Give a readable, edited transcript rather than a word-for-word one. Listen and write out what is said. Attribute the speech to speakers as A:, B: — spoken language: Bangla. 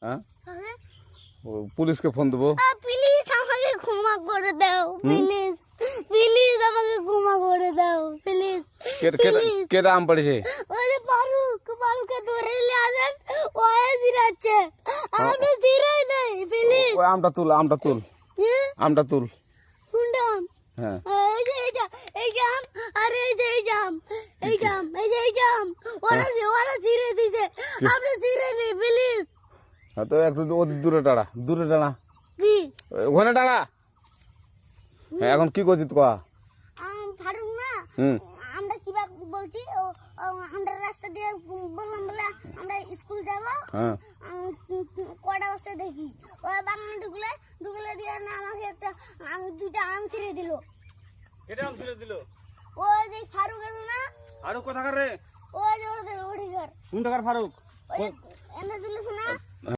A: হ্যাঁ পুলিশকে ফোন দেবো।
B: প্লিজ আমাকে ক্ষমা করে দাও, প্লিজ প্লিজ আমাকে ক্ষমা করে দাও, প্লিজ।
A: কেটা আম পড়েছে?
B: ওই ফারুককে ধরে নিয়ে আসেন, ও জিরাচ্ছে, আমি জিরাই নাই, প্লিজ।
A: ওই আমটা তুল আমটা তুল।
B: কোনটা আম?
A: হ্যাঁ
B: এই যে আম, আরে এই জাম, ওরা জিরে দিছে, আপনি জিরে নেই, প্লিজ।
A: তো একটু দূরে দাঁড়া
B: কি
A: ওখানে দাঁড়া। হ্যাঁ এখন কি করছিস কয়া?
B: ফারুক না, আমরা কিবা বলছি, আমরা রাস্তা দিয়ে বললাম বলে আমরা স্কুল যাবো, কটা বস্তা দেখি ওই বাগানে ঢুকলে দিয়ে না আমাকে একটা দুইটা আম ছিঁড়ে দিল।
A: কেটে আম ছিঁড়ে দিল?
B: ওই যে ফারুক এলো না,
A: ফারুক কোথাকার রে?
B: ওই যে ওঠি ঘর।
A: কোন টাকার ফারুক?
B: ওই এনে দিল না,